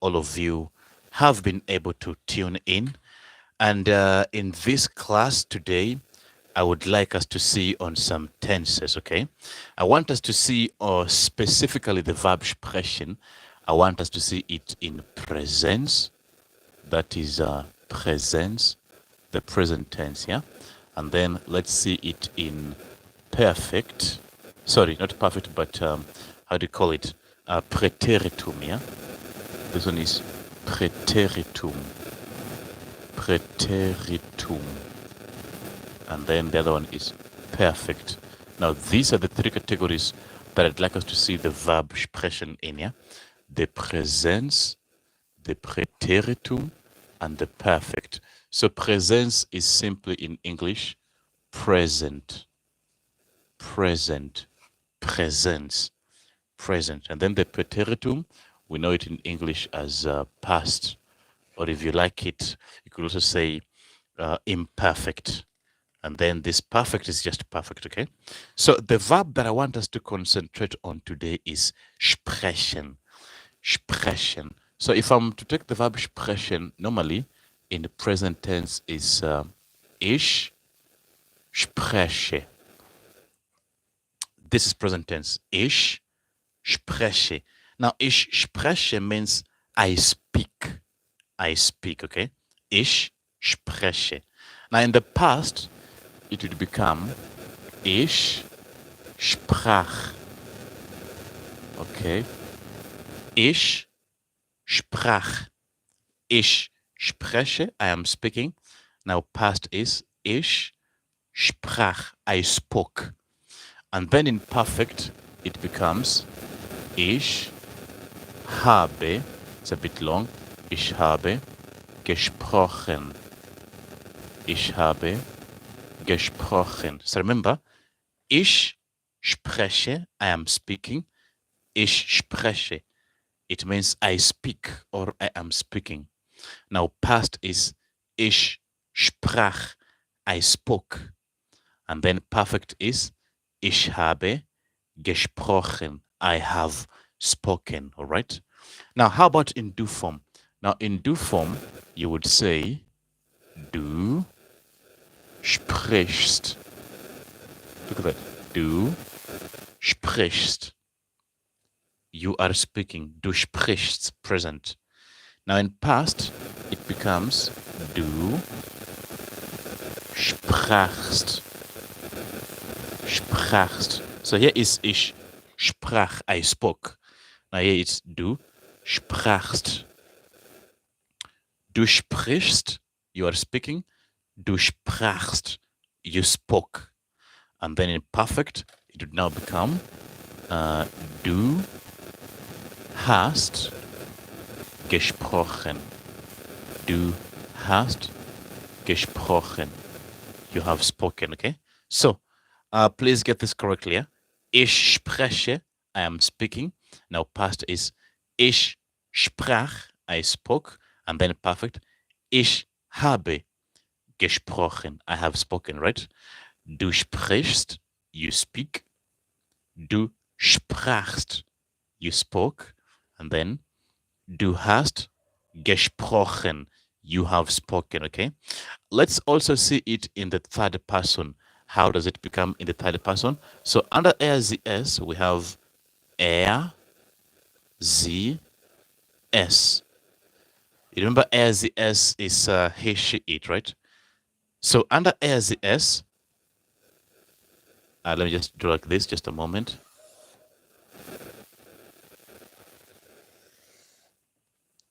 all of you have been able to tune in. And in this class today, I would like us to see on some tenses, okay? I want us to see specifically the verb sprechen. I want us to see it in presence, that is presence, the present tense, yeah? And then let's see it in perfect, sorry, not perfect, but how do you call it? Preteritum, yeah? This one is preteritum, preteritum. And then the other one is perfect. Now, these are the three categories that I'd like us to see the verb sprechen in, yeah? The presence, the preteritum, and the perfect. So presence is simply in English present, present, presence, present. And then the preteritum, we know it in English as past, or if you like it, you could also say imperfect. And then this perfect is just perfect, okay? So the verb that I want us to concentrate on today is sprechen. Sprechen. So if I'm to take the verb sprechen, normally in the present tense is ich spreche. This is present tense. Ich spreche. Now, ich spreche means I speak. I speak, okay? Ich spreche. Now, in the past, it would become ich sprach. Okay? Ich sprach. Ich spreche, I am speaking. Now, past is ich sprach, I spoke. And then in perfect, it becomes ich habe, it's a bit long, ich habe gesprochen. Ich habe gesprochen. So remember, ich spreche, I am speaking. Ich spreche. It means I speak or I am speaking. Now, past is ich sprach, I spoke. And then perfect is ich habe gesprochen, I have spoken. All right. Now, how about in do form? Now, in do form, you would say du sprichst. Look at that. Du sprichst. You are speaking. Du sprichst, present. Now in past, it becomes du sprachst. Sprachst. So here is ich sprach, I spoke. Now here it's du sprachst. Du sprichst, you are speaking. Du sprachst, you spoke. And then in perfect, it would now become du hast gesprochen. Du hast gesprochen. You have spoken, okay? So, please get this correctly. Yeah? Ich spreche, I am speaking. Now, past is ich sprach, I spoke. And then perfect, ich habe gesprochen, I have spoken, right? Du sprichst, you speak. Du sprachst, you spoke. And then du hast gesprochen, you have spoken, okay? Let's also see it in the third person. How does it become in the third person? So under er, sie, es, we have er, sie, es. You remember er, sie, es is he, she, it, right? So under er, sie, es, let me just draw like this, just a moment.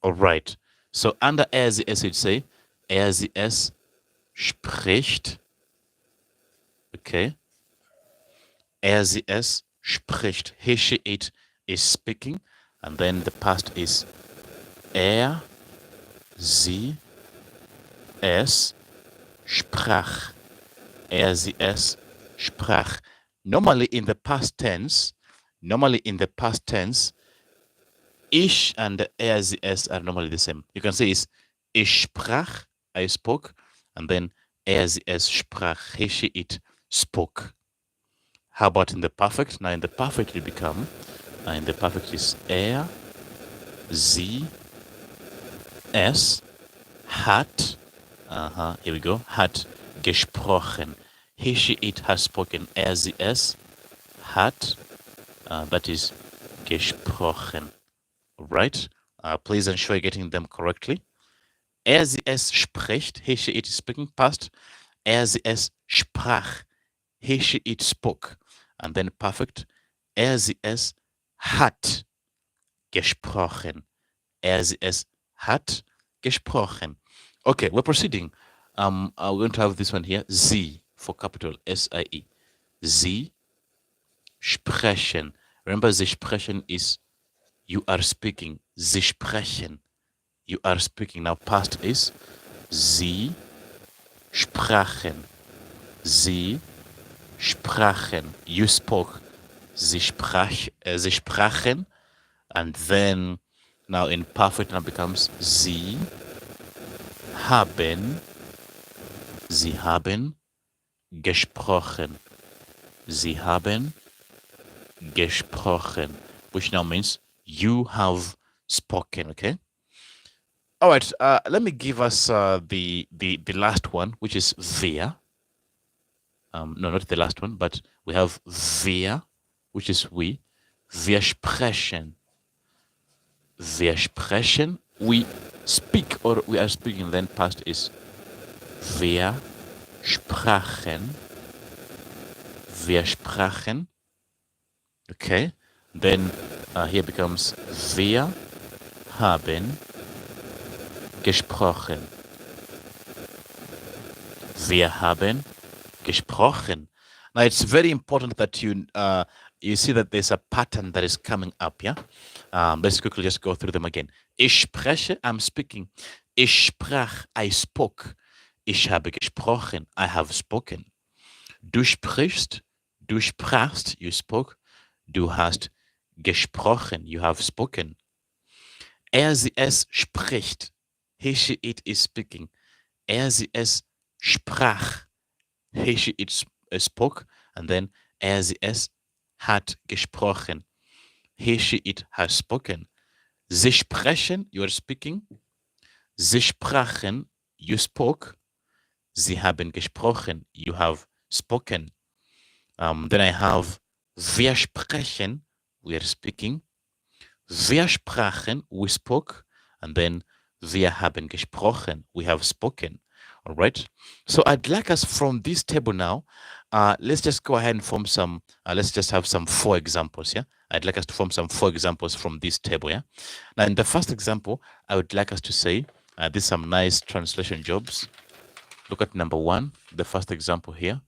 All right. So under er, sie, es, you'd say er, sie, es spricht. Okay. Er, sie, es spricht. He, she, it is speaking. And then the past is er, sie, es sprach. Er, sie, es sprach. Normally in the past tense, ich and er, sie, es are normally the same. You can say it's ich sprach, I spoke, and then er, sie, es sprach, he, she, it spoke. How about in the perfect? Now in the perfect it become, in the perfect is er, sie, es hat, here we go, hat gesprochen. He, she, it has spoken. Er, sie, es hat, that is gesprochen. Right? Please ensure you're getting them correctly. Er, sie, es spricht. He, she, it is speaking past. Er, sie, es sprach. He, she, it spoke. And then perfect. Er, sie, es hat gesprochen. Er, sie, es hat gesprochen. Okay, we're proceeding. We're going to have this one here. Sie for capital S-I-E. Sie sprechen. Remember, sie sprechen is you are speaking. Sie sprechen. You are speaking. Now, past is sie sprachen. Sie sprachen. You spoke. Sie sprachen. And then, now in perfect, now becomes sie haben gesprochen. Sie haben gesprochen, which now means you have spoken, okay? All right, let me give us the last one, which is wir. No, not the last one, but we have wir, which is we. Wir sprechen. Wir sprechen. We speak or we are speaking, then past is wir sprachen. Wir sprachen. Okay. Then here becomes wir haben gesprochen. Wir haben gesprochen. Now it's very important that you see that there's a pattern that is coming up, yeah? Let's quickly just go through them again. Ich spreche, I'm speaking. Ich sprach, I spoke. Ich habe gesprochen, I have spoken. Du sprichst, du sprachst, you spoke. Du hast gesprochen, you have spoken. Er, sie, es spricht. He, she, it is speaking. Er, sie, es sprach. He, she, it spoke. And then er, sie, es hat gesprochen. He, she, it has spoken. Sie sprechen, you are speaking. Sie sprachen, you spoke. Sie haben gesprochen, you have spoken. Then I have wir sprechen, we are speaking. Wir sprachen, we spoke. And then wir haben gesprochen, we have spoken. All right. So I'd like us from this table now, let's just go ahead and form some, let's just have some 4 examples, yeah? I'd like us to form some 4 examples from this table, yeah? Now, in the first example, I would like us to say, these are some nice translation jobs. Look at number 1, the first example here.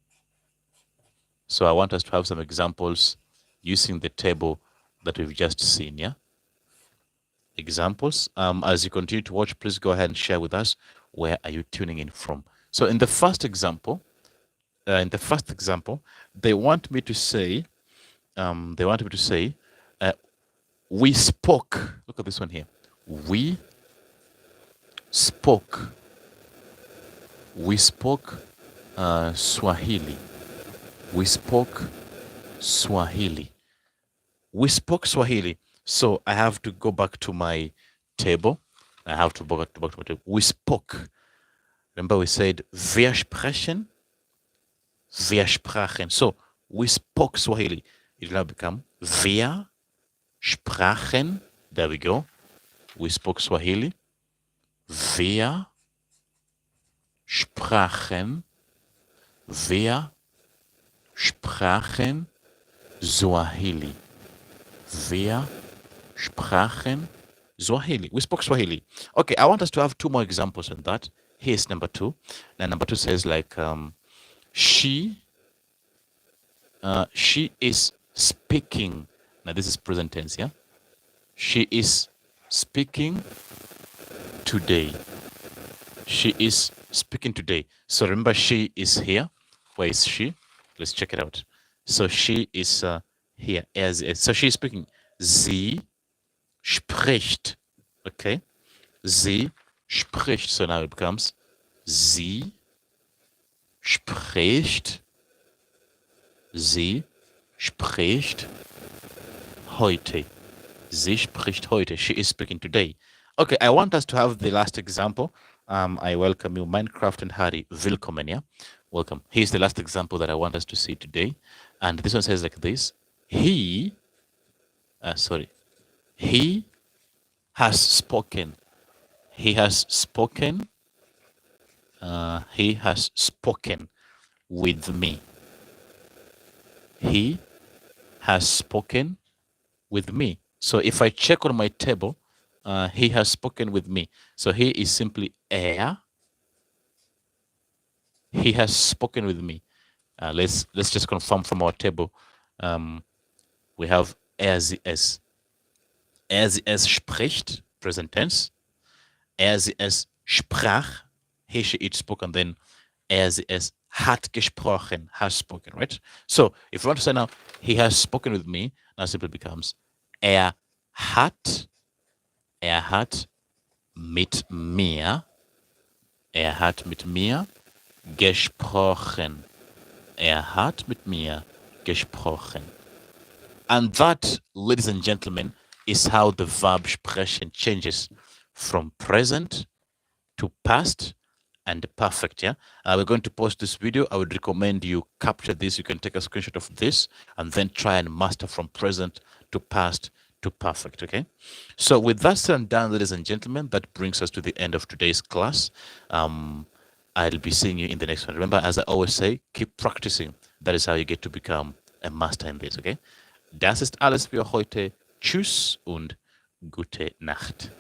So I want us to have some examples using the table that we've just seen, yeah? Examples. As you continue to watch, please go ahead and share with us where are you tuning in from. So in the first example, they want me to say, we spoke. Look at this one here. We spoke. We spoke Swahili. We spoke Swahili. We spoke Swahili. So I have to go back to my table. I have to go back to my table. We spoke. Remember we said wir sprechen, wir sprachen. So we spoke Swahili. It will now become wir sprachen. There we go. We spoke Swahili. Wir sprachen. Wir sprachen Swahili. Wir sprachen Swahili. We spoke Swahili. Okay, I want us to have 2 more examples on that. Here's number 2. Now number 2 says like she is speaking. Now this is present tense, yeah? She is speaking today. She is speaking today. So remember she is here. Where is she? Let's check it out. So she is here. So she is speaking. Sie spricht. Okay? Sie spricht. So now it becomes sie spricht. Sie spricht heute. Sie spricht heute. She is speaking today. Okay, I want us to have the last example. I welcome you, Minecraft and Harry. Willkommen, yeah? Welcome. Here's the last example that I want us to see today. And this one says like this. He has spoken. He has spoken. He has spoken with me. He has spoken with me. So if I check on my table, he has spoken with me. So he is simply he has spoken with me. Let's just confirm from our table. We have sie es spricht, present tense. Sie es sprach, he, she, it spoke, and then sie es hat gesprochen, has spoken, right? So if you want to say now, he has spoken with me, now simply becomes hat mit mir, hat mit mir gesprochen. Hat mit mir gesprochen. And that, ladies and gentlemen, is how the verb sprechen changes from present to past and perfect. Yeah, we're going to post this video. I would recommend you capture this. You can take a screenshot of this and then try and master from present to past to perfect. Okay, so with that said and done, ladies and gentlemen, that brings us to the end of today's class. I'll be seeing you in the next one. Remember, as I always say, keep practicing. That is how you get to become a master in this. Okay, das ist alles für heute. Tschüss und gute Nacht.